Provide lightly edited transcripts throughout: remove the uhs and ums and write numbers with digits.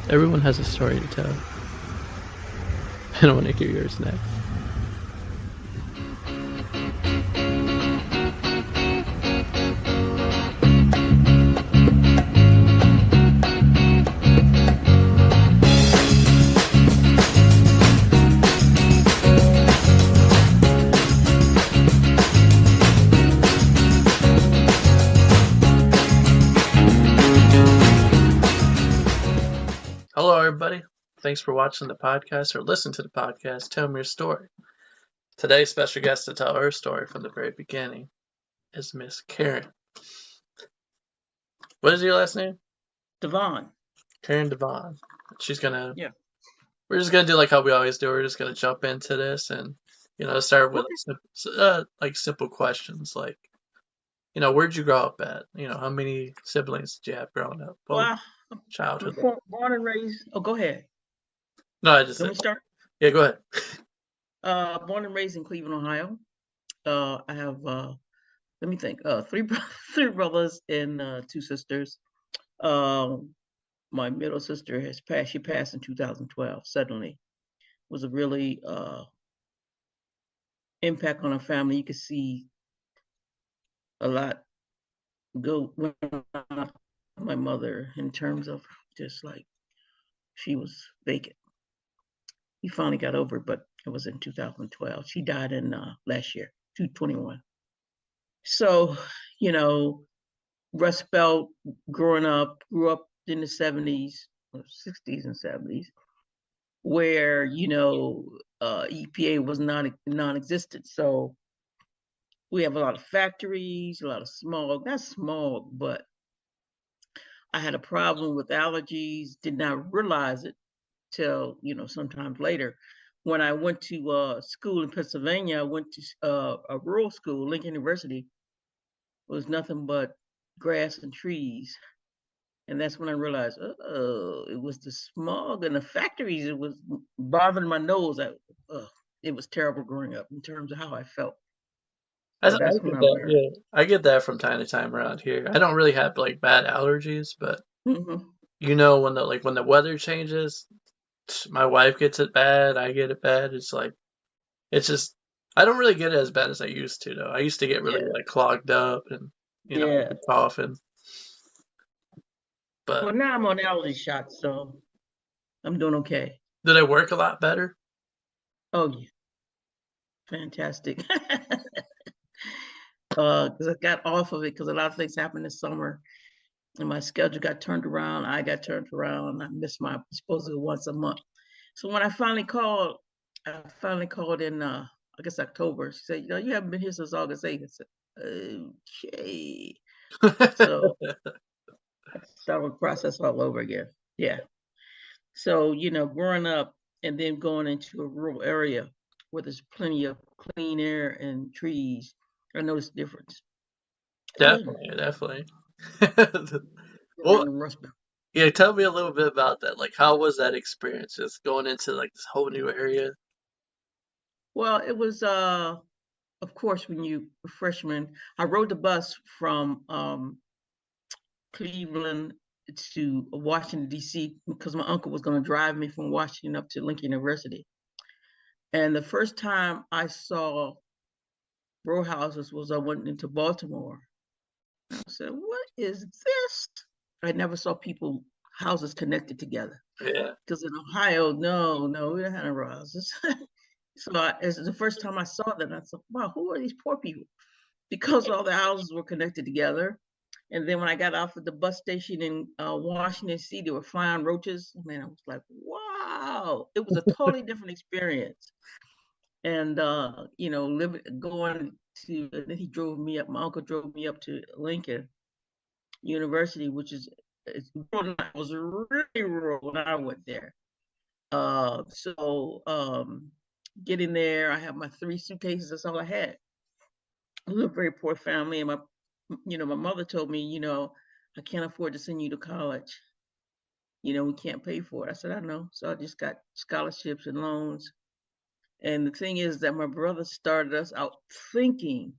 Everyone has a story to tell. I don't want to hear yours next. Hello, everybody. Thanks for watching the podcast or listen to the podcast. Tell me your story. Today's special guest to tell her story from the very beginning is Miss Karen. What is your last name? DeVaughn. Karen DeVaughn. Yeah. We're just gonna do like how we always do. We're just gonna jump into this and start with like simple questions like where'd you grow up at? How many siblings did you have growing up? Well, Childhood. born and raised. Oh, go ahead. No, I just Let me start. Yeah, go ahead. Born and raised in Cleveland, Ohio. I have let me think. Three brothers and two sisters. My middle sister has passed. She passed in 2012. Suddenly, it was a really impact on our family. You could see a lot go on my mother in terms of just like she was vacant. He finally got over it, but it was in 2012. She died in last year, 2021. So, Rust Belt, grew up in the 70s, 60s and 70s, where, EPA was non-existent. So we have a lot of factories, a lot of smog, not smog, but I had a problem with allergies, did not realize it till, sometimes later. When I went to school in Pennsylvania, I went to a rural school, Lincoln University. It was nothing but grass and trees. And that's when I realized, it was the smog and the factories. It was bothering my nose. It was terrible growing up in terms of how I felt. I So get that's when I that. learned. Yeah, I get that from time to time around here. I don't really have like bad allergies, but Mm-hmm. when the weather changes, my wife gets it bad. I get it bad. It's just I don't really get it as bad as I used to though. I used to get really Yeah. like clogged up and Yeah. coughing. But Well, now I'm on allergy shots, so I'm doing okay. did it work a lot better? Oh, yeah. Fantastic. Because I got off of it because a lot of things happened this summer and my schedule got turned around. I got turned around. I missed my supposed to go once a month. So when I finally called in, I guess October. She said, you haven't been here since August 8th. I said, okay. So I started the process all over again. Yeah. So, growing up and then going into a rural area where there's plenty of clean air and trees, I noticed the difference. Definitely. Around Well, the Rust Belt. yeah, tell me a little bit about that. Like, how was that experience? Just going into like this whole new area. Well, it was, of course, when you were freshman, I rode the bus from Cleveland to Washington, D.C., because my uncle was going to drive me from Washington up to Lincoln University. And the first time I saw row houses was I went into Baltimore. I said, what is this? I never saw houses connected together. Yeah. Because in Ohio, no, we don't have row houses. So it's the first time I saw that, I thought, wow, who are these poor people? Because all the houses were connected together. And then when I got off at the bus station in Washington, D.C., there were flying roaches. Man, I was like, wow, it was a totally different experience. And, going to, then he drove me up, my uncle drove me up to Lincoln University, which was really rural when I went there. Getting there, I had my 3 suitcases. That's all I had. I was a very poor family, and my mother told me, I can't afford to send you to college. We can't pay for it. I said, I know. So I just got scholarships and loans. And the thing is that my brother started us out thinking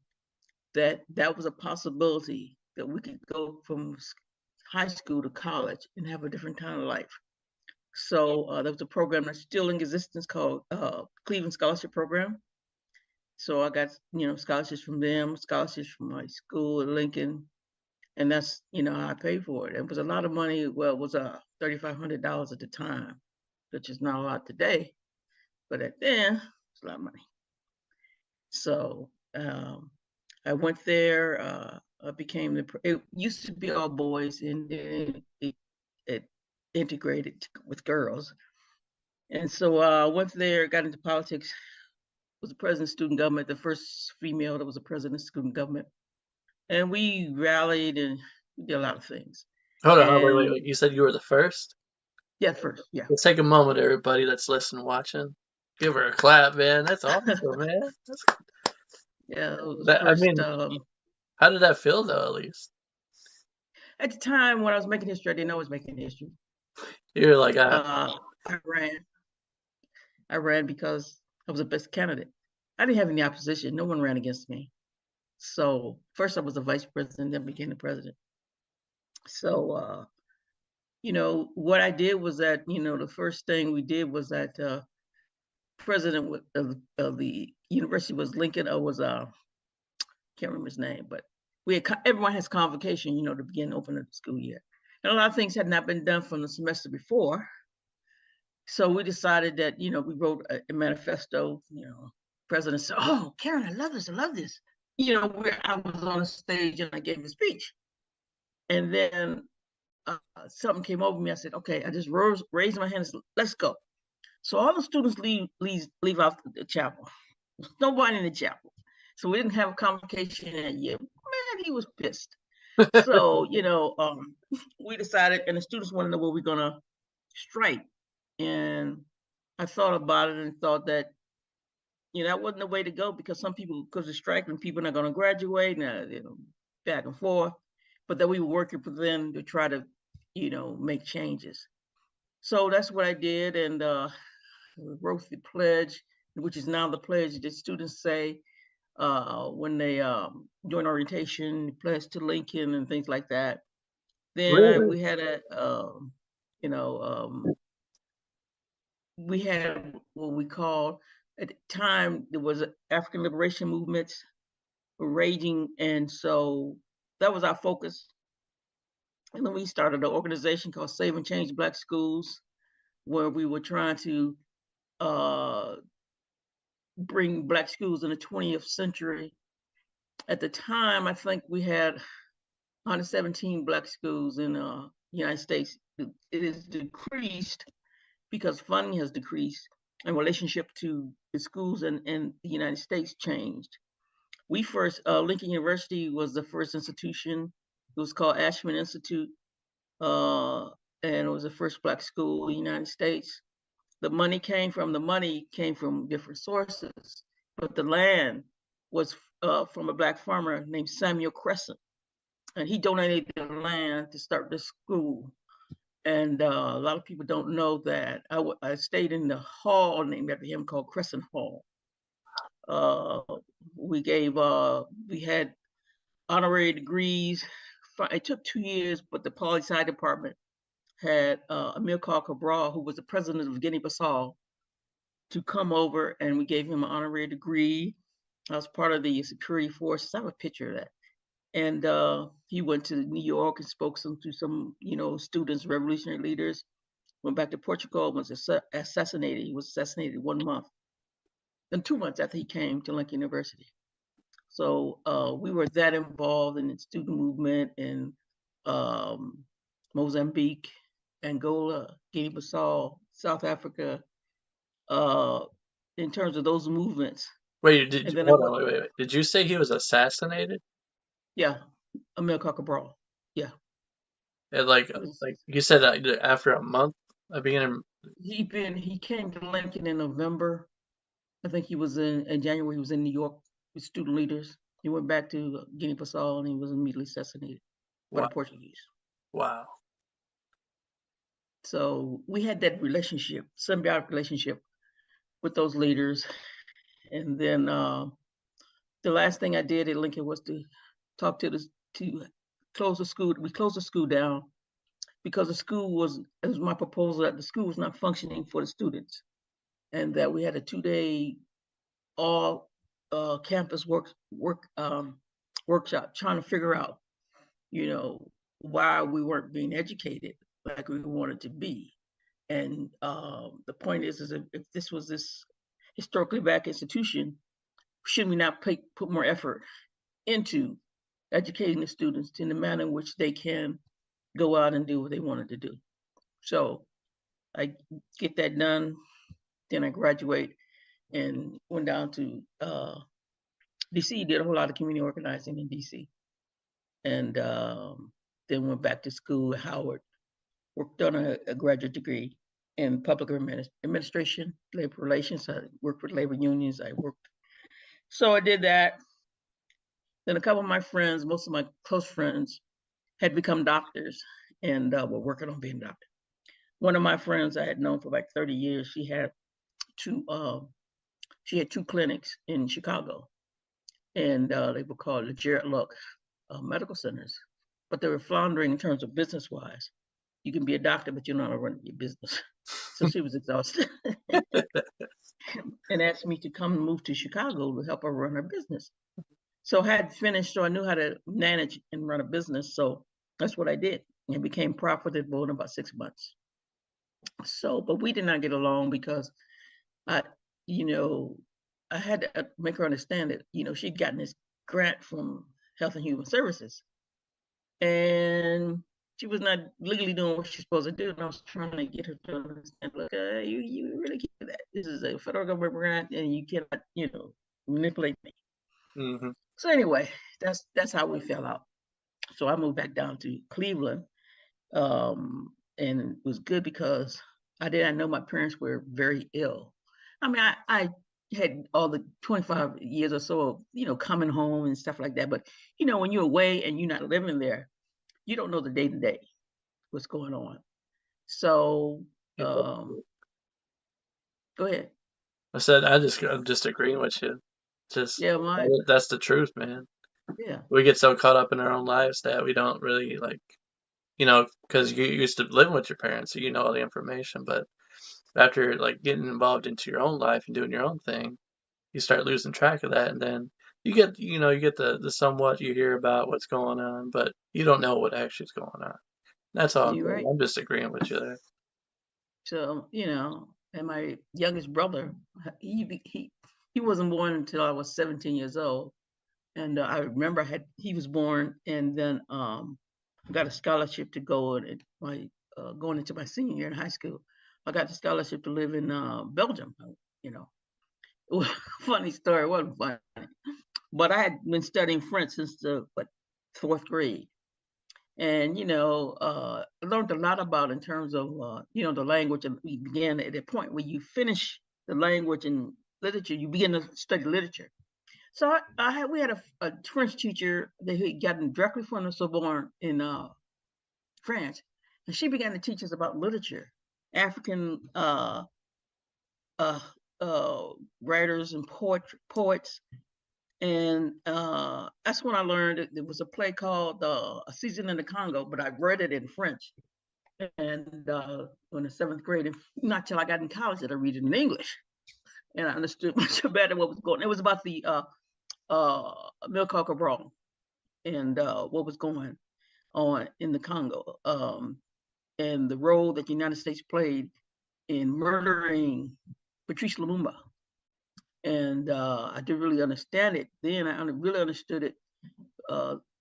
that that was a possibility, that we could go from high school to college and have a different kind of life. So there was a program that's still in existence called Cleveland Scholarship Program. So I got, scholarships from them, scholarships from my school at Lincoln, and that's, how I paid for it. It was a lot of money. Well, it was $3,500 at the time, which is not a lot today, but at then it's a lot of money. So I went there. I became it used to be all boys, and then it integrated with girls. And so I went there, got into politics, was the president of student government, the first female that was a president of student government. And we rallied and we did a lot of things. Hold on, And wait. You said you were the first? yeah, first, yeah. Let's take a moment, everybody that's listening, watching. Give her a clap, man. That's awesome, man. Yeah, it was I first. mean, how did that feel, though, at least? At the time when I was making history, I didn't know I was making history. You were like, I ran because I was the best candidate. I didn't have any opposition. No one ran against me. So first I was the vice president, then became the president. So, what I did was that, the first thing we did was that president of the university was Lincoln, or was, can't remember his name, but everyone has convocation, to begin opening the school year. And a lot of things had not been done from the semester before. So we decided that, we wrote a manifesto, president said, "Oh, Karen, I love this. I love this." Where I was on a stage and I gave a speech. And then something came over me. I said, "Okay," I just raised my hand and said, "Let's go." So all the students leave out the chapel. Nobody in the chapel. So we didn't have a convocation that year. Man, he was pissed. So, we decided, and the students wanted to know, were we going to strike? And I thought about it and thought that, that wasn't the way to go, because some people, because of striking, people are not going to graduate, and, back and forth. But that we were working for them to try to, make changes. So that's what I did, and wrote the pledge, which is now the pledge that students say when they join orientation, pledge to Lincoln and things like that. Then really? we had we had what we called, at the time, there was African liberation movements raging, and so that was our focus. And then we started an organization called Save and Change Black Schools, where we were trying to bring Black schools in the 20th century. At the time, I think we had 117 Black schools in the United States. It has decreased because funding has decreased, and relationship to the schools in the United States changed. We first, Lincoln University was the first institution. It was called Ashman Institute, and it was the first Black school in the United States. The money came from different sources, but the land was from a Black farmer named Samuel Crescent, and he donated the land to start the school. And a lot of people don't know that I stayed in the hall named after him called Crescent Hall. We had honorary degrees. It took 2 years, but the poli-sci department had Amilcar Cabral, who was the president of Guinea-Bissau, to come over, and we gave him an honorary degree. I was part of the security forces. I have a picture of that. And he went to New York and spoke to some, students, revolutionary leaders. Went back to Portugal, was assassinated. He was assassinated 1 month, and 2 months after he came to Lincoln University. So we were that involved in the student movement in Mozambique, Angola, Guinea-Bissau, South Africa, in terms of those movements. Wait, hold on, wait. Did you say he was assassinated? Yeah, Amilcar Cabral. Yeah. And like you said, after a month, He came to Lincoln in November. I think he was in January. He was in New York with student leaders. He went back to Guinea-Bissau and he was immediately assassinated by the Portuguese. Wow. So we had that relationship, symbiotic relationship with those leaders. And then the last thing I did at Lincoln was to talk to close the school. We closed the school down because it was my proposal that the school was not functioning for the students, and that we had a 2-day all campus workshop trying to figure out, why we weren't being educated like we wanted to be. And the point is if this was this historically black institution, should we not put more effort into educating the students in the manner in which they can go out and do what they wanted to do? So I get that done, then I graduate and went down to DC, did a whole lot of community organizing in DC. And then went back to school at Howard, worked on a graduate degree in public administration, labor relations. I worked with labor unions. So I did that. Then a couple of my friends, most of my close friends, had become doctors and were working on being doctors. One of my friends I had known for like 30 years, she had two clinics in Chicago, and they were called the Jared Luck medical centers, but they were floundering in terms of business-wise. You can be a doctor, but you don't know how to run your business. So she was exhausted and asked me to come and move to Chicago to help her run her business. So I had finished, so I knew how to manage and run a business. So that's what I did, and became profitable in about 6 months. So, but we did not get along because I had to make her understand that, she'd gotten this grant from Health and Human Services, and she was not legally doing what she's supposed to do. And I was trying to get her to understand, look, you really can't do that. This is a federal government grant, and you cannot, manipulate me. Mm-hmm. So anyway, that's how we fell out. So I moved back down to Cleveland, and it was good because I did not know my parents were very ill. I mean, I had all the 25 years or so of, coming home and stuff like that. But, when you're away and you're not living there, you don't know the day to day what's going on. So, go ahead. I said I'm just agreeing with you. Just Yeah, that's the truth, man. yeah. We get so caught up in our own lives that we don't really because you used to live with your parents, so you know all the information. But after getting involved into your own life and doing your own thing, you start losing track of that, and then you get the somewhat, you hear about what's going on, but you don't know what actually is going on. That's all I'm You're saying. right. I'm just agreeing with you there. So, and my youngest brother, he wasn't born until I was 17 years old. And I remember he was born, and then I got a scholarship to go and going into my senior year in high school. I got the scholarship to live in Belgium. Funny story, it wasn't funny, but I had been studying French since the fourth grade, and I learned a lot about in terms of the language. And we began at a point where you finish the language and literature, you begin to study literature. So we had a French teacher that had gotten directly from the Sorbonne in France, and she began to teach us about literature, African writers and poets, and that's when I learned that there was a play called A Season in the Congo, but I read it in French. And in the 7th grade, not till I got in college did I read it in English, and I understood much better what was going on. It was about the Milka Cabral and what was going on in the Congo, and the role that the United States played in murdering Patrice Lumumba. And I didn't really understand it then. I really understood it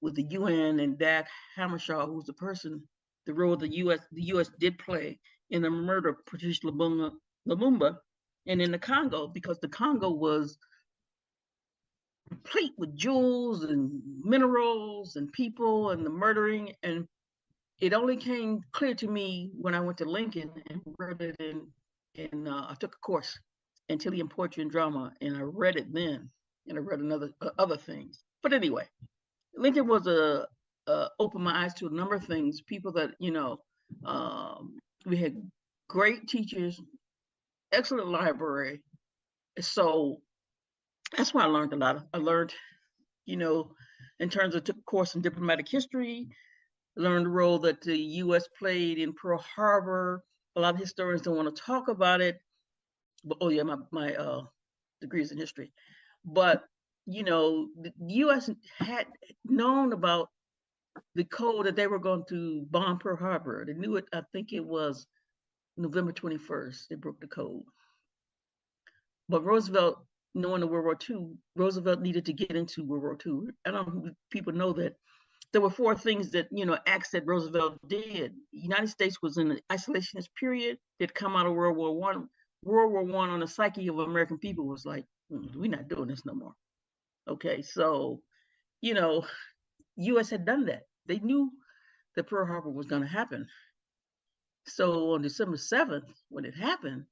with the UN and Dag Hammarskjöld, who's the role the U.S. did play in the murder of Patrice Lumumba, and in the Congo, because the Congo was complete with jewels and minerals and people and the murdering. And it only came clear to me when I went to Lincoln and read it in I took a course, Antillean Poetry and Drama, and I read it then, and I read other things. But anyway, Lincoln was opened my eyes to a number of things. People that we had great teachers, excellent library. So that's why I learned a lot. I learned, in terms of took a course in diplomatic history, learned the role that the U.S. played in Pearl Harbor. A lot of historians don't want to talk about it, but oh yeah, my degrees in history. But the U.S. had known about the code that they were going to bomb Pearl Harbor. They knew it. I think it was November 21st. They broke the code. But Roosevelt, knowing the World War II, Roosevelt needed to get into World War II. I don't know if people know that there were 4 things that, acts that Roosevelt did. The United States was in an isolationist period. They'd come out of World War One. World War One on the psyche of American people was like, we're not doing this no more. Okay, so, U.S. had done that. They knew that Pearl Harbor was going to happen. So on December 7th, when it happened,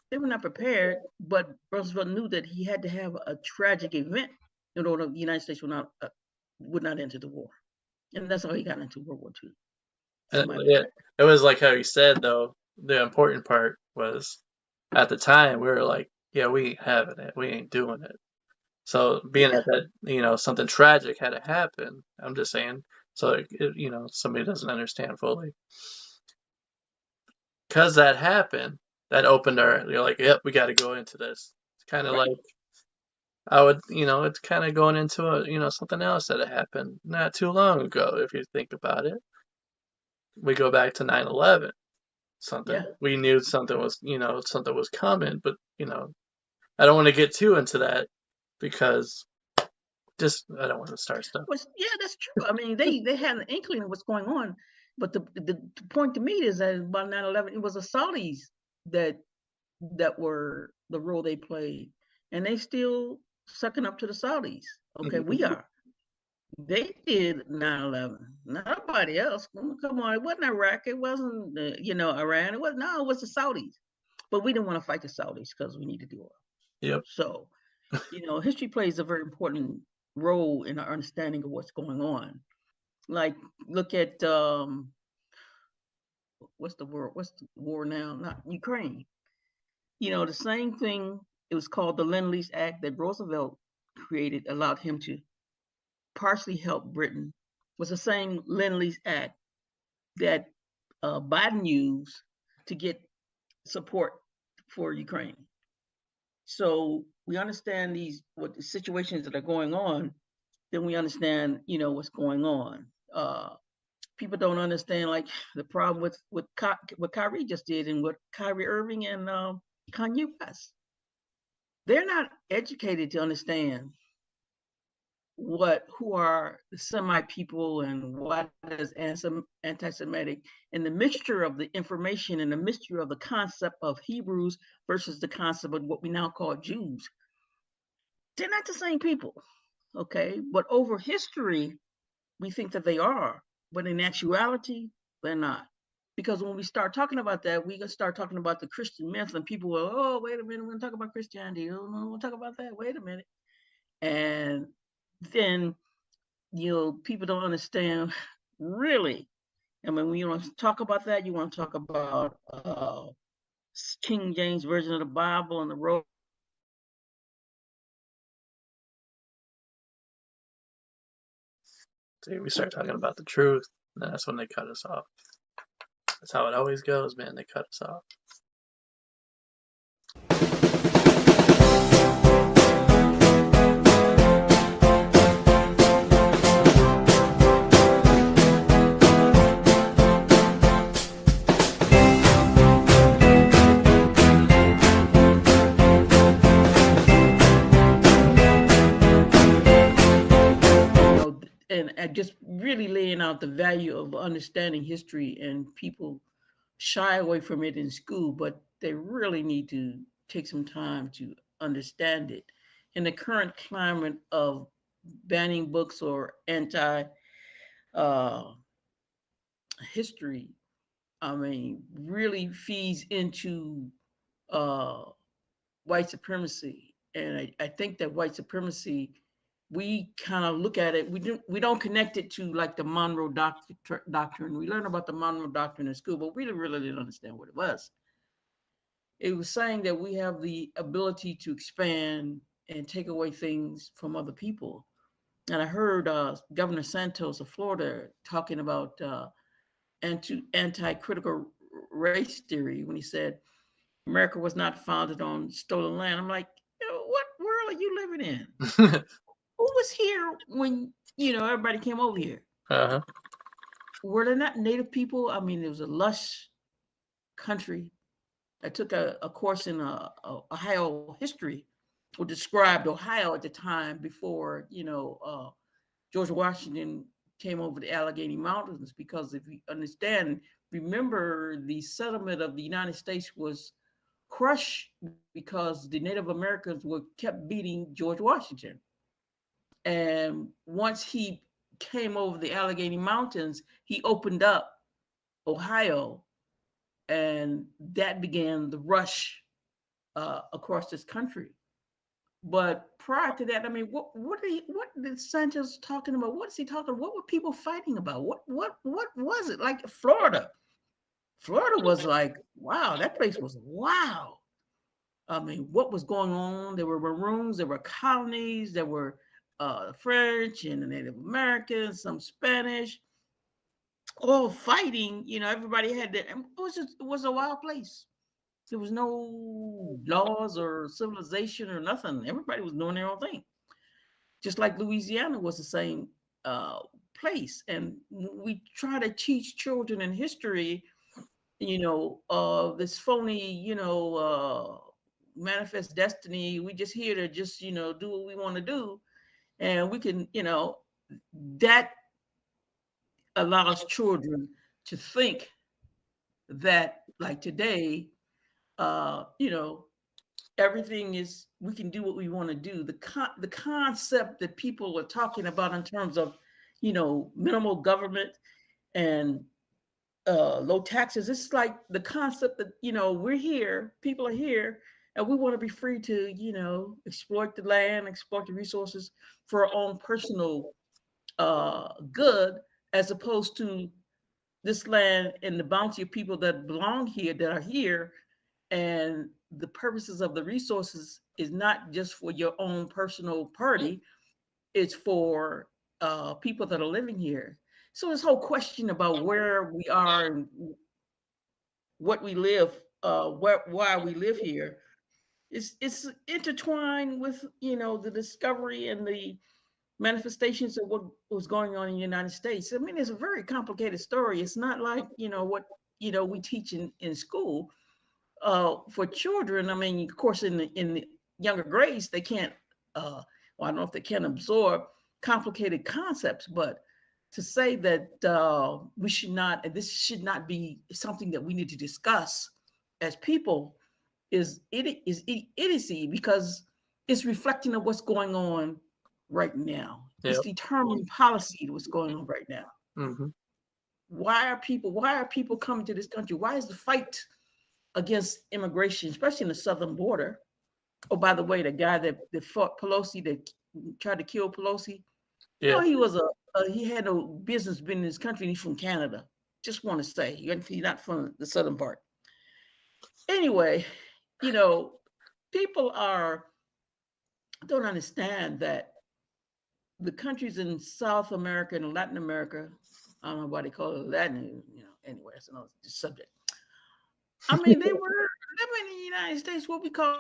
they were not prepared, but Roosevelt knew that he had to have a tragic event in order the United States would not enter the war. And that's how he got into World War II. It was like how you said, though, the important part was at the time we were like, yeah, we ain't having it. We ain't doing it. So being that, something tragic had to happen, I'm just saying, so, somebody doesn't understand fully. Because that happened, that opened you're like, yep, we got to go into this. It's kind of like, it's kind of going into something else that had happened not too long ago, if you think about it. We go back to 9/11. We knew something was coming, but I don't want to get too into that because I don't want to start stuff. Well, yeah, that's true. I mean, they had an inkling of what's going on, but the point to me is that about 9/11, it was the Saudis that were the role they played, and they still sucking up to the Saudis. Okay, we are. They did 9/11. Nobody else. Come on, it wasn't Iraq. It wasn't Iran. It was the Saudis. But we didn't want to fight the Saudis because we needed the oil. Yep. So, history plays a very important role in our understanding of what's going on. Like, look at what's the war now? Not Ukraine. The same thing. It was called the Lend-Lease Act that Roosevelt created, allowed him to partially help Britain. Was the same Lend-Lease Act that Biden used to get support for Ukraine. So we understand what the situations that are going on, then we understand, what's going on. People don't understand, like, the problem with what Kyrie just did and what Kyrie Irving and Kanye West. They're not educated to understand who are the Semite people and what is anti-Semitic, and the mixture of the information and the mixture of the concept of Hebrews versus the concept of what we now call Jews. They're not the same people, okay? But over history, we think that they are, but in actuality, they're not. Because when we start talking about that, we can start talking about the Christian myth, and people will, oh, wait a minute, we're going to talk about Christianity. Oh, no, we'll talk about that. Wait a minute. And then, people don't understand really. I mean, when you want to talk about that, you want to talk about King James Version of the Bible and the road. See, we start talking about the truth, and that's when they cut us off. That's how it always goes, man. They cut us off. And just really laying out the value of understanding history, and people shy away from it in school, but they really need to take some time to understand it. In the current climate of banning books or anti history, I mean, really feeds into white supremacy. And I think that white supremacy, we kind of look at it, we don't connect it to like the Monroe Doctrine. We learn about the Monroe Doctrine in school, but we really didn't understand what it was. It was saying that we have the ability to expand and take away things from other people. And I heard Governor Santos of Florida talking about anti-critical race theory when he said America was not founded on stolen land. I'm like, what world are you living in? Who was here when, everybody came over here? Uh-huh. Were there not native people? I mean, it was a lush country. I took a course in Ohio history, or described Ohio at the time before, George Washington came over the Allegheny Mountains. Because if you remember, the settlement of the United States was crushed because the Native Americans kept beating George Washington. And once he came over the Allegheny Mountains, he opened up Ohio, and that began the rush across this country. But prior to that, I mean, what did Sanchez talking about? What is he talking about? What were people fighting about? What was it like? Florida was like, wow, that place was wow. I mean, what was going on? There were maroons, there were colonies, there were French and the Native Americans, some Spanish, all fighting. Everybody had it was a wild place. There was no laws or civilization or nothing. Everybody was doing their own thing. Just like Louisiana was the same place. And we try to teach children in history, this phony, manifest destiny. We just here to just, do what we want to do. And we can, that allows children to think that, like today, everything is, we can do what we want to do. The concept that people are talking about in terms of, minimal government and low taxes, it's like the concept that, we're here, people are here, and we want to be free to, exploit the land, exploit the resources for our own personal good, as opposed to this land and the bounty of people that belong here, that are here. And the purposes of the resources is not just for your own personal party, it's for people that are living here. So this whole question about where we are and what we live, why we live here, it's intertwined with, the discovery and the manifestations of what was going on in the United States. I mean, it's a very complicated story. It's not like, what, we teach in school. For children, I mean, of course, in the younger grades, they can't, well, I don't know if they can absorb complicated concepts, but to say that we should not, and this should not be something that we need to discuss as people is idiocy, because it's reflecting of what's going on right now. Yep. It's determining policy what's going on right now. Mm-hmm. Why are people coming to this country? Why is the fight against immigration, especially in the southern border? Oh, by the way, the guy that fought Pelosi, that tried to kill Pelosi, Yeah. he was he had no business being in this country, and he's from Canada. Just want to say, he's not from the southern part. Anyway, people don't understand that the countries in South America and Latin America, I don't know why they call it Latin, anyway, that's another subject. I mean, they were living in the United States, what we call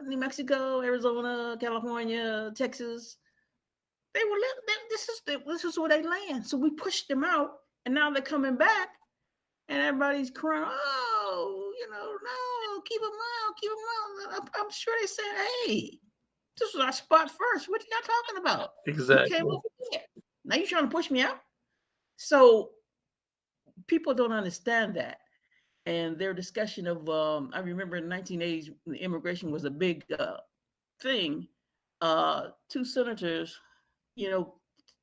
New Mexico, Arizona, California, Texas. They were living, this is where they land. So we pushed them out, and now they're coming back, and everybody's crying, oh, no, keep them out. I'm sure they said, hey, this was our spot first. What y'all talking about? Exactly. You came over here. Now you're trying to push me out? So people don't understand that. And their discussion of, I remember in the 1980s, immigration was a big thing. Two senators,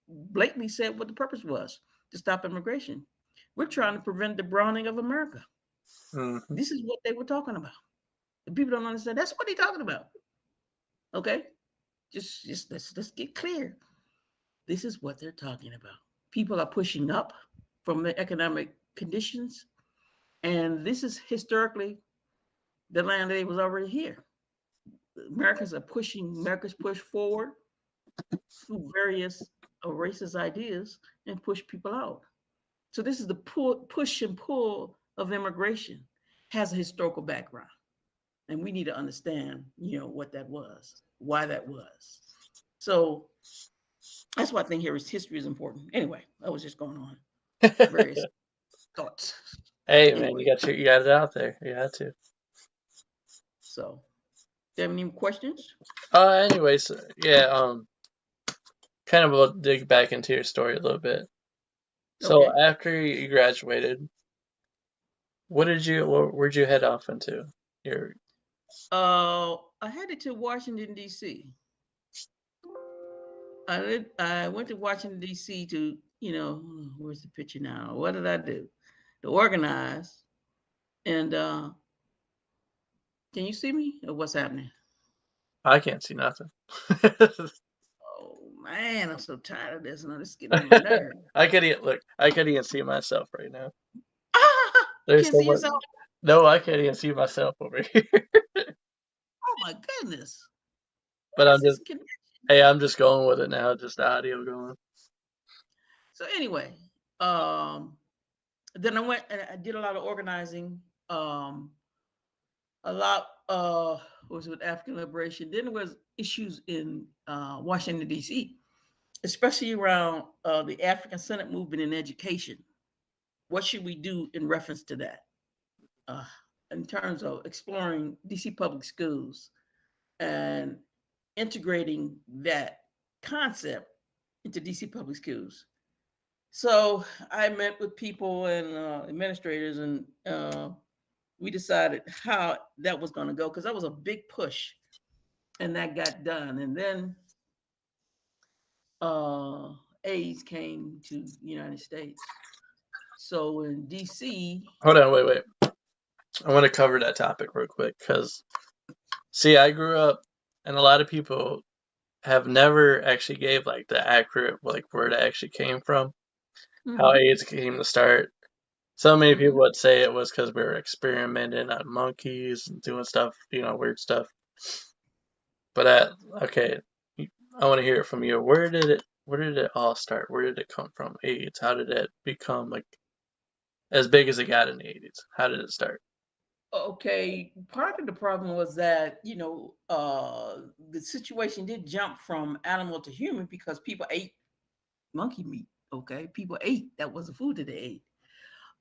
blatantly said what the purpose was: to stop immigration. We're trying to prevent the browning of America. Mm-hmm. This is what they were talking about. And people don't understand. That's what they're talking about. Okay? Just let's get clear. This is what they're talking about. People are pushing up from the economic conditions. And this is historically the land that was already here. America's push forward through various racist ideas and push people out. So this is the push and pull of immigration, has a historical background, and we need to understand, what that was, why that was. So that's why I think history is important. Anyway, I was just going on various thoughts. Hey man, Anyway, you got it out there. You had to. so do you have any questions? Anyways, yeah. Kind of will dig back into your story a little bit. So Okay. after you graduated, where'd you head off into? Your I headed to Washington D.C. I went to Washington D.C. to, where's the picture now? What did I do? To organize. And can you see me, or what's happening? I can't see nothing. Oh man, I'm so tired of this. Now this is getting on my nerve. I could even see myself right now. You There's can't so see much. yourself? No, I can't even see myself over here. Oh my goodness. But What is this connection? I'm just going with it now. Just the audio going. So anyway, um, then I went and I did a lot of organizing. A lot was with African liberation. Then there was issues in Washington D.C., especially around the African Senate movement in education. What should we do in reference to that? Uh, in terms of exploring DC public schools and integrating that concept into DC public schools. So I met with people and administrators, and we decided how that was going to go, because that was a big push, and that got done. And then uh, AIDS came to the United States. So in DC, Hold on, wait. I want to cover that topic real quick because, see, I grew up, and a lot of people have never actually gave like the accurate like where it actually came from, how mm-hmm, AIDS came to start. So many mm-hmm. people would say it was because we were experimenting on monkeys and doing stuff, weird stuff. But okay, I want to hear it from you. Where did it all start? Where did it come from? AIDS. How did it become like as big as it got in the 80s? How did it start? Okay, part of the problem was that the situation did jump from animal to human because people ate monkey meat. Okay, people ate, that was the food that they ate.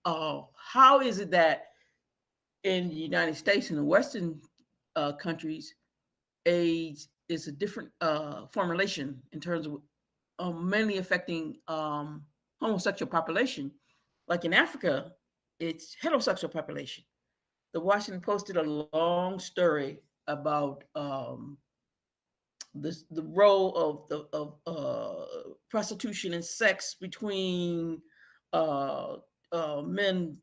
How is it that in the United States and the Western countries, AIDS is a different formulation in terms of mainly affecting homosexual population? Like in Africa, it's heterosexual population. The Washington Post did a long story about the role of prostitution and sex between uh, men,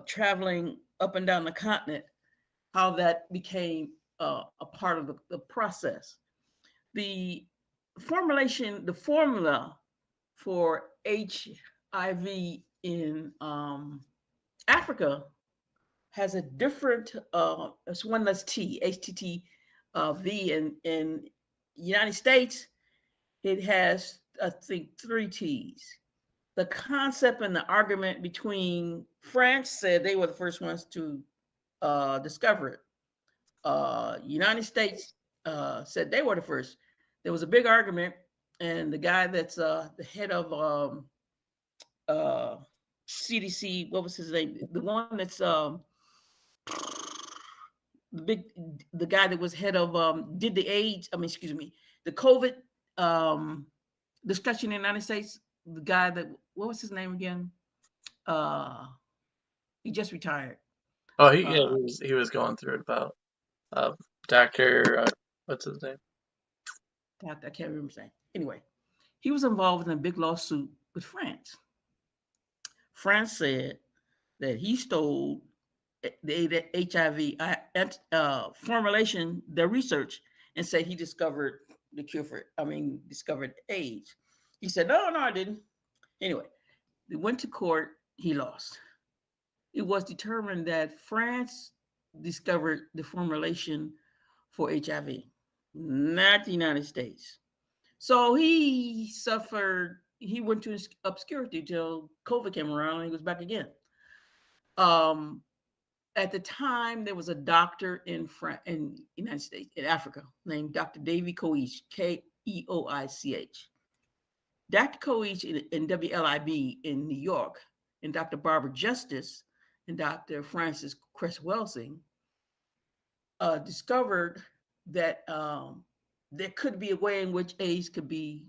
traveling up and down the continent, how that became a part of the process. The the formula for HIV in Africa has a different, it's one that's T, HTTV. In United States, it has, I think, three T's. The concept and the argument between France said they were the first ones to discover it. United States said they were the first. There was a big argument, and the guy that's the head of uh, CDC, what was his name? The one that's the big, the guy that was head of did the AIDS, I mean, excuse me, the COVID um, discussion in the United States. The guy that, what was his name again? Uh, he just retired. Oh, Uh, he was going through it about uh, Doctor. What's his name? I can't remember his name. Anyway, he was involved in a big lawsuit with France. France said that he stole the HIV formulation, their research, and said he discovered the cure for it. Discovered AIDS. He said, no, I didn't. Anyway, they went to court. He lost. It was determined that France discovered the formulation for HIV, not the United States. So he suffered, he went to obscurity till COVID came around and he was back again. Um, at the time, there was a doctor in United States, in Africa, named Dr. David Koich, Keoich. Dr. Koich in WLIB in New York, and Dr. Barbara Justice and Dr. Francis Cress-Welsing discovered that there could be a way in which AIDS could be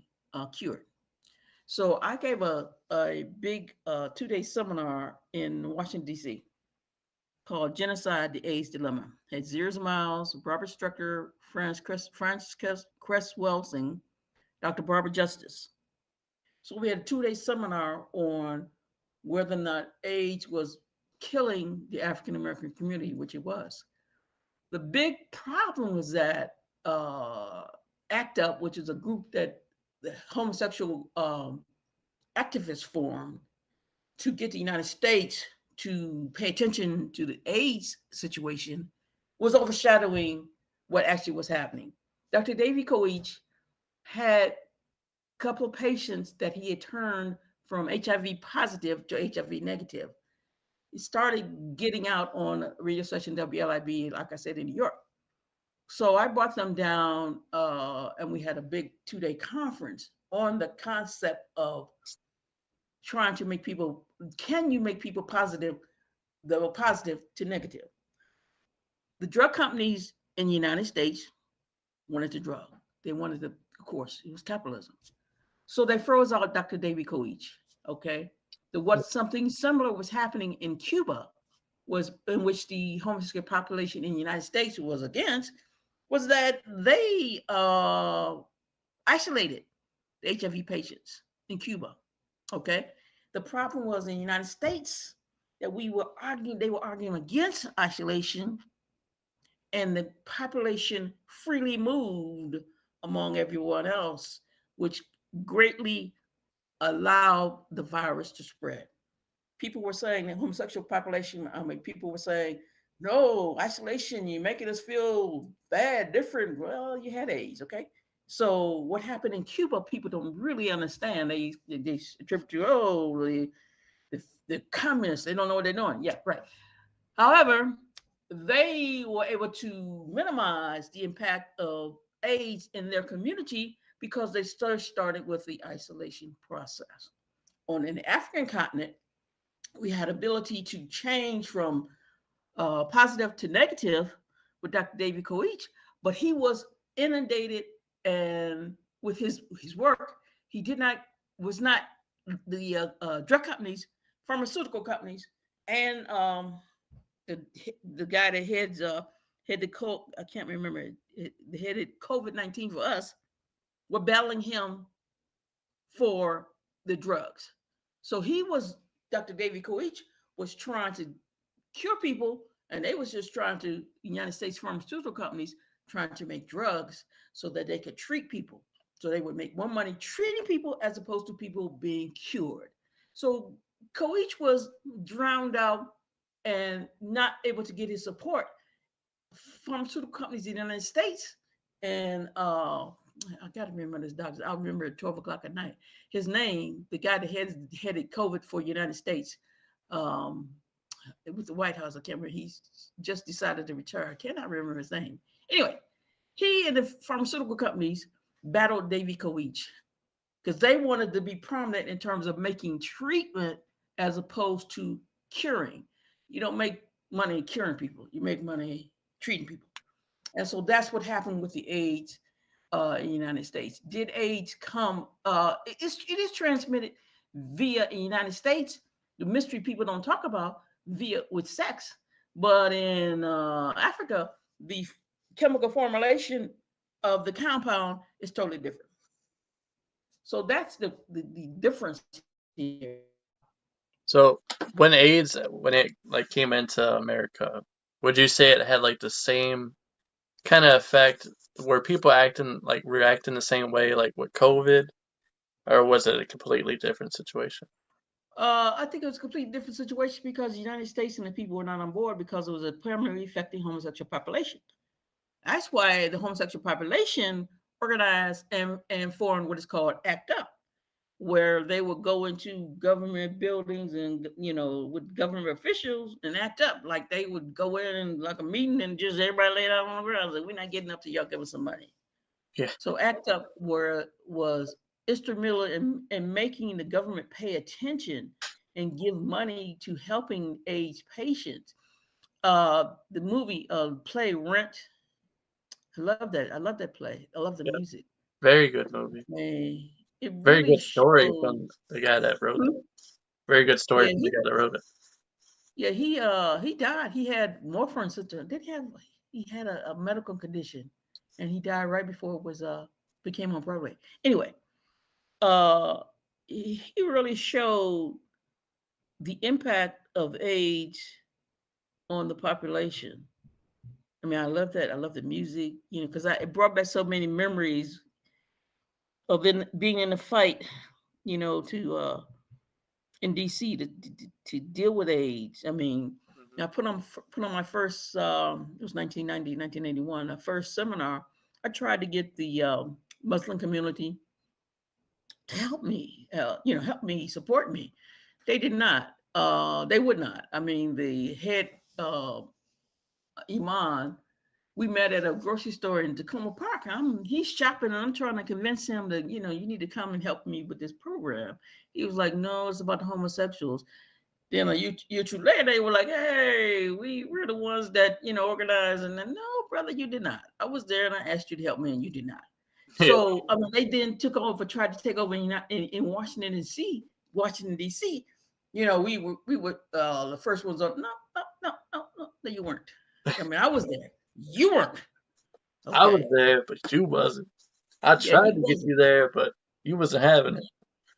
cured. So I gave a big 2-day seminar in Washington, D.C. called Genocide, the AIDS Dilemma. Had Zeers Miles, Robert Strucker, Francis Cress-Welsing, Dr. Barbara Justice. So we had a 2-day seminar on whether or not AIDS was killing the African American community, which it was. The big problem was that ACT UP, which is a group that the homosexual activists formed to get the United States to pay attention to the AIDS situation, was overshadowing what actually was happening. Dr. David Koich had a couple of patients that he had turned from HIV positive to HIV negative. He started getting out on radio station WLIB, like I said, in New York. So I brought them down and we had a big 2-day conference on the concept of trying to make people, can you make people positive, that were positive to negative? The drug companies in the United States wanted the drug. They wanted the, of course, it was capitalism. So they froze out Dr. David Koich, okay? Something similar was happening in Cuba, was in which the homosexual population in the United States was against, was that they isolated the HIV patients in Cuba, okay? The problem was in the United States that they were arguing against isolation, and the population freely moved among everyone else, which greatly allowed the virus to spread. People were saying, the homosexual population, people were saying, no, isolation, you're making us feel bad, different. Well, you had AIDS, okay? So what happened in Cuba, people don't really understand. They attribute to, the communists, they don't know what they're doing. Yeah, right. However, they were able to minimize the impact of AIDS in their community because they started with the isolation process. On the African continent, we had ability to change from positive to negative with Dr. David Koich, but he was inundated and with his work, he was not the drug companies, pharmaceutical companies, and the guy that heads had the I can't remember the headed COVID-19 for us, were battling him for the drugs. So Dr. David Koich was trying to cure people, and they was just trying to, United States pharmaceutical companies trying to make drugs so that they could treat people. So they would make more money treating people as opposed to people being cured. So Koich was drowned out and not able to get his support. Pharmaceutical companies in the United States, and I gotta remember this doctor. I'll remember at 12 o'clock at night. His name, the guy that headed COVID for the United States, it was the White House. I can't remember. He's just decided to retire. I cannot remember his name. Anyway, he and the pharmaceutical companies battled David Koich because they wanted to be prominent in terms of making treatment as opposed to curing. You don't make money curing people. You make money treating people. And so that's what happened with the AIDS in the United States. Did AIDS come? It is transmitted via in the United States. The mystery people don't talk about with sex, but in Africa, the chemical formulation of the compound is totally different. So that's the difference here. So when it like came into America, would you say it had like the same kind of effect? Were people reacting the same way like with COVID, or was it a completely different situation? I think it was a completely different situation because the United States and the people were not on board because it was primarily affecting homosexual population. That's why the homosexual population organize and form what is called ACT UP, where they would go into government buildings and with government officials and act up like they would go in and like a meeting and just everybody lay down on the ground. Like, we're not getting up to y'all give us some money. Yeah. So ACT UP was instrumental in making the government pay attention and give money to helping AIDS patients. The movie play Rent. I love that. I love that play. I love the Yeah. music. Very good movie. Man, it Very really good story shows. from the guy that wrote it. Hmm? Very good story Yeah, from the guy that wrote it. yeah, he died. He had warfarin syndrome. He had a medical condition, and he died right before it was became on Broadway. Anyway, uh, he really showed the impact of AIDS on the population. I mean, I love that. I love the music, because it brought back so many memories of being in the fight, to in DC to deal with AIDS. I mean, Mm-hmm. I put on my first it was 1981, the first seminar. I tried to get the Muslim community to help me, help me, support me. They did not. They would not. I mean, the head imam, we met at a grocery store in Tacoma Park. He's shopping, and I'm trying to convince him that you need to come and help me with this program. He was like, "No, it's about the homosexuals." Then YouTube later, they were like, "Hey, we're the ones that organize." And then, no, brother, you did not. I was there, and I asked you to help me, and you did not. Yeah. So I mean, they then tried to take over in Washington D.C. Washington D.C. We were the first ones up. No, you weren't. I mean, I was there. You weren't. I was Okay. there, but you wasn't. I Yeah, tried he to get wasn't. you there, but you wasn't having it.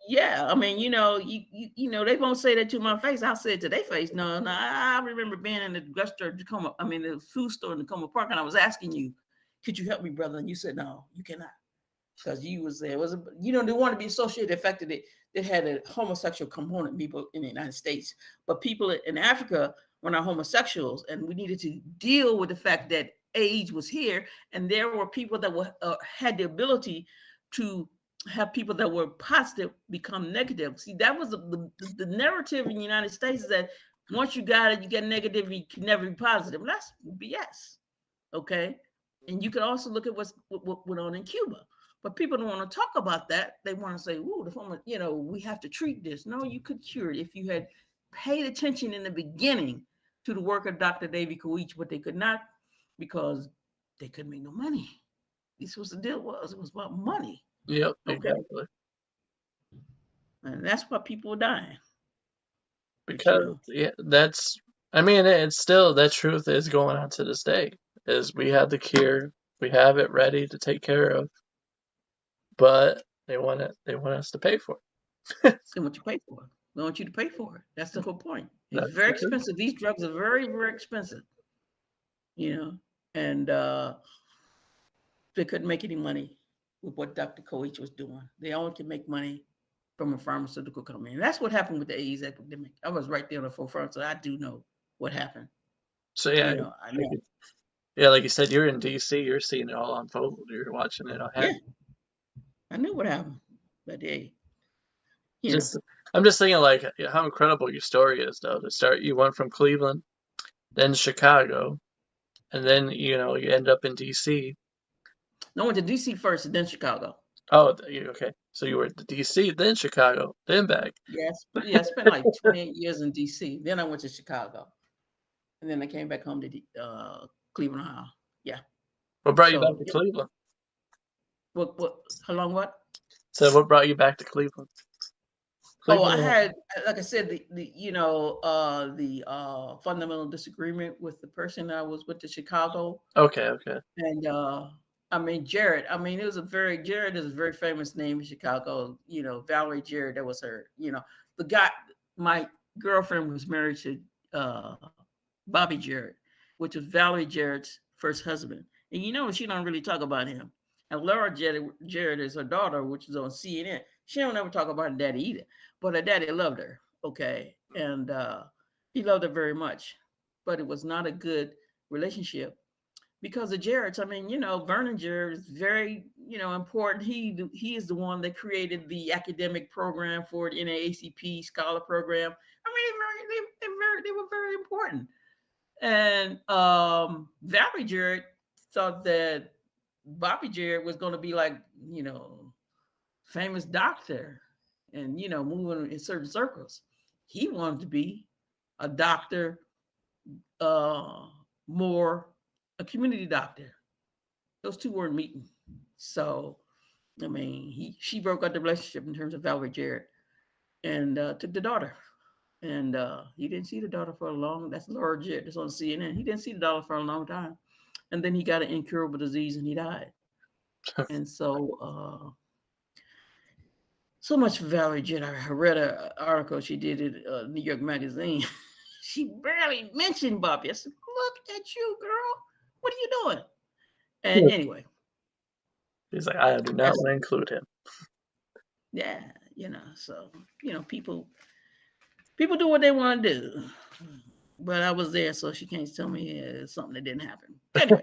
Yeah, I mean, they won't say that to my face. I'll say it to their face. No, I remember being in the drugstore, Tacoma. I mean, the food store in Tacoma Park, and I was asking you, "Could you help me, brother?" And you said, "No, you cannot," because you was there. It was they want to be associated, the fact that it had a homosexual component. People in the United States, but people in Africa were not homosexuals, and we needed to deal with the fact that AIDS was here, and there were people that had the ability to have people that were positive become negative. See, that was the narrative in the United States, is that once you got it, you get negative, you can never be positive. And that's BS. Okay. And you can also look at what went on in Cuba. But people don't want to talk about that. They want to say, "Ooh, the former, we have to treat this." No, you could cure it if you had paid attention in the beginning to the work of Dr. David Koich, but they could not, because they couldn't make no money. This was the deal. It was about money. Yep, Okay. exactly. And that's why people are dying. But, Because I mean, it's still, that truth is going on to this day. Is we have the cure, we have it ready to take care of, but they want us to pay for it. they want you to pay for it. They want you to pay for it. That's the whole point. It's That's very the truth. expensive. These drugs are very, very expensive. And they couldn't make any money with what Dr. Koich was doing. They only can make money from a pharmaceutical company. And that's what happened with the AIDS epidemic. I was right there on the forefront, so I do know what happened. So yeah, I know. yeah, like you said, you're in DC, you're seeing it all unfold, you're watching it all Yeah, happen. I knew what happened. But I'm just thinking, like, how incredible your story is, though. To start, you went from Cleveland, then Chicago, and then you end up in DC. I went to DC first and then Chicago. Oh, okay. So you were at DC, then Chicago, then back. Yes, I spent like 28 years in DC. Then I went to Chicago, and then I came back home to Cleveland, Ohio. Yeah. What brought you back So to Cleveland? what? How long? What? So what brought you back to Cleveland? Oh, I Cleveland. had, like I said, the fundamental disagreement with the person that I was with to Chicago, Okay. and I mean Jared. I mean, Jared is a very famous name in Chicago. Valerie Jared. That was her. The guy. My girlfriend was married to Bobby Jared, which was Valerie Jared's first husband, and she don't really talk about him. And Laura Jared is her daughter, which is on CNN. She don't ever talk about her daddy either. But her daddy loved her, okay? And he loved her very much. But it was not a good relationship. because of Jared's. I mean, Vernon Jared is very, important. He is the one that created the academic program for the NAACP scholar program. I mean, they were very important. And Valerie Jared thought that Bobby Jared was going to be like, famous doctor and, moving in certain circles. He wanted to be a doctor, more a community doctor. Those two weren't meeting. So, I mean, she broke up the relationship in terms of Valerie Jared and took the daughter. And he didn't see the daughter for a long. That's Laura Jared. That's on CNN. He didn't see the daughter for a long time, and then he got an incurable disease and he died. And so much for Valerie Jared. I read an article she did at New York Magazine. She barely mentioned Bobby. I said, "Look at you, girl. What are you doing?" And anyway, he's like, I do not want to include him. Yeah, so people do what they want to do. But I was there, so she can't tell me something that didn't happen. Anyway.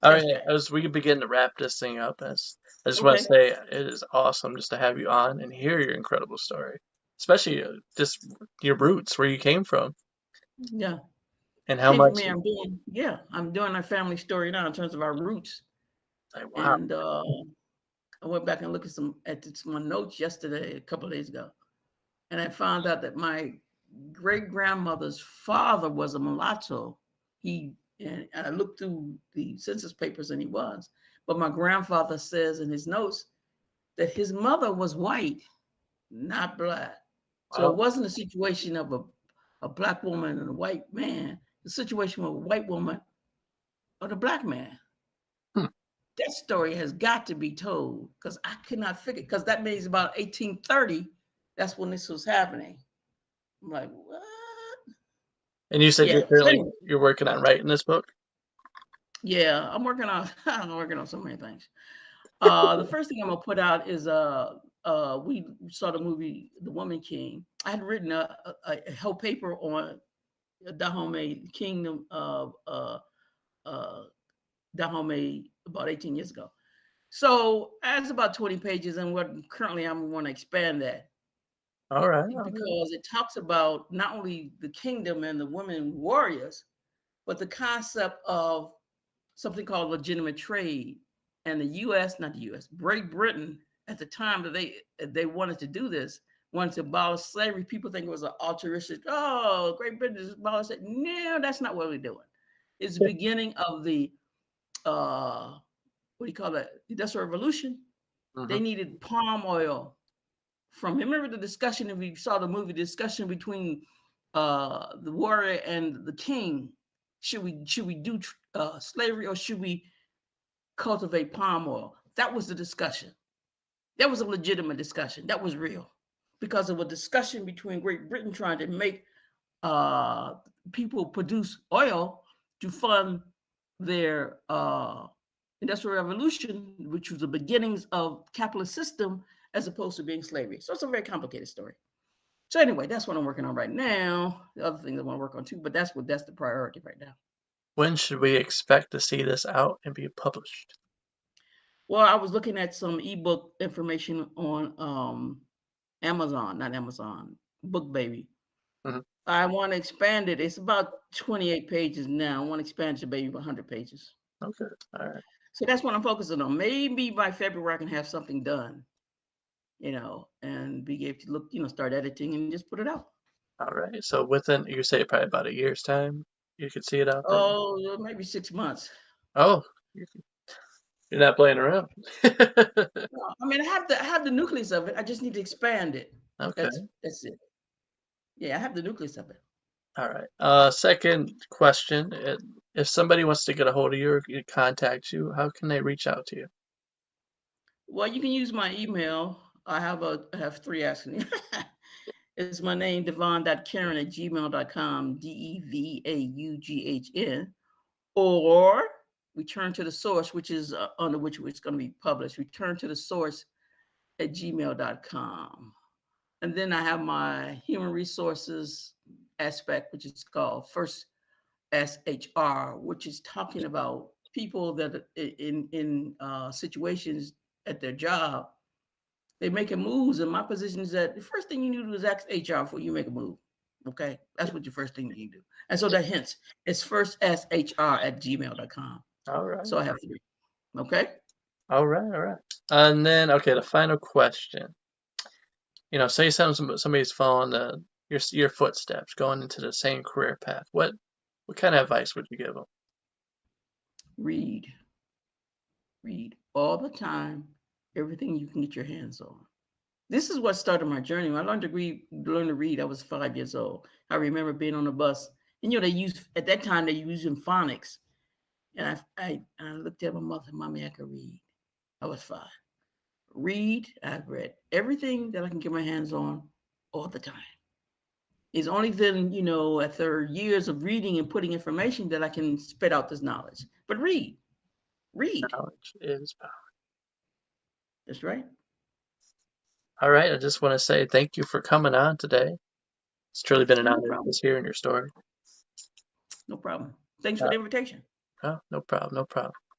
All right, as we begin to wrap this thing up, I just want to say it is awesome just to have you on and hear your incredible story, especially just your roots, where you came from. Yeah. And how much. I'm doing our family story now in terms of our roots. Like, wow. And I went back and looked at my notes yesterday, a couple of days ago, and I found out that my great-grandmother's father was a mulatto. And I looked through the census papers and he was, but my grandfather says in his notes that his mother was white, not black. So it wasn't a situation of a black woman and a white man. The situation of a white woman or the black man. That story has got to be told because I could not figure, because that means about 1830, that's when this was happening. I'm like, what? And you said you're working on writing this book? Yeah, I'm working on so many things. The first thing I'm gonna put out is we saw the movie The Woman King. I had written a whole paper on Dahomey Kingdom of Dahomey about 18 years ago. So that's about 20 pages, and what currently I'm going to expand that. All right. Because it talks about not only the kingdom and the women warriors, but the concept of something called legitimate trade. And the U.S., not the U.S., Great Britain, at the time that they wanted to do this, wanted to abolish slavery. People think it was an altruistic, Great Britain is abolished it. No, that's not what we're doing. It's the beginning of the, what do you call that? The Industrial Revolution. They needed palm oil from, remember the discussion, if we saw the movie, discussion between the warrior and the king. Should we do slavery or should we cultivate palm oil? That was the discussion. That was a legitimate discussion. That was real, because of a discussion between Great Britain trying to make people produce oil to fund their industrial revolution, which was the beginnings of capitalist system, as opposed to being slavery. So it's a very complicated story. So anyway, that's what I'm working on right now. The other things I want to work on too, but that's the priority right now. When should we expect to see this out and be published? Well, I was looking at some ebook information on Amazon, not Amazon, BookBaby. I want to expand it. It's about 28 pages now. I want to expand it to maybe 100 pages. Okay, all right. So that's what I'm focusing on. Maybe by February I can have something done, and be able to look, start editing and just put it out. All right. So within, you say probably about a year's time, you could see it out there? Oh, maybe 6 months. Oh, you're not playing around. No, I mean, I have the nucleus of it. I just need to expand it. Okay. That's it. Yeah, I have the nucleus of it. All right. Second question: if somebody wants to get a hold of you or contact you, how can they reach out to you? Well, you can use my email. I have three actually. It's my name, DeVaughn.Karen@gmail.com, DeVaughn, or return to the source, which is under which it's going to be published. Return to the source at gmail.com. And then I have my human resources aspect, which is called First SHR, which is talking about people that in situations at their job, they making moves. And my position is that the first thing you need to do is ask HR before you make a move. Okay, that's what your first thing that you do. And so that hence it's firstshr@gmail.com. All right. So I have 3. Okay. All right. And then, okay, the final question. Say somebody's following your footsteps, going into the same career path. What kind of advice would you give them? Read all the time, everything you can get your hands on. This is what started my journey. When I learned to read, I was 5 years old. I remember being on the bus, and at that time they used phonics. And I looked at my mother, Mommy, I could read. I was 5. I've read everything that I can get my hands on all the time. It's only then, after years of reading and putting information that I can spit out this knowledge. But read. Knowledge is power. That's right. All right. I just want to say thank you for coming on today. It's truly been an honor to hear your story. No problem. Thanks for the invitation. Oh, no problem.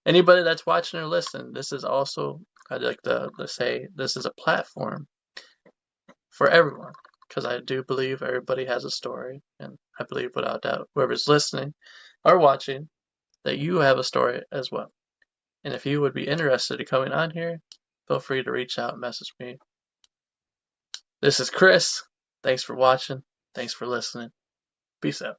Anybody that's watching or listening, this is also, I'd like to say, this is a platform for everyone, because I do believe everybody has a story, and I believe without doubt whoever's listening or watching that you have a story as well. And if you would be interested in coming on here, feel free to reach out and message me. This is Chris. Thanks for watching. Thanks for listening. Peace out.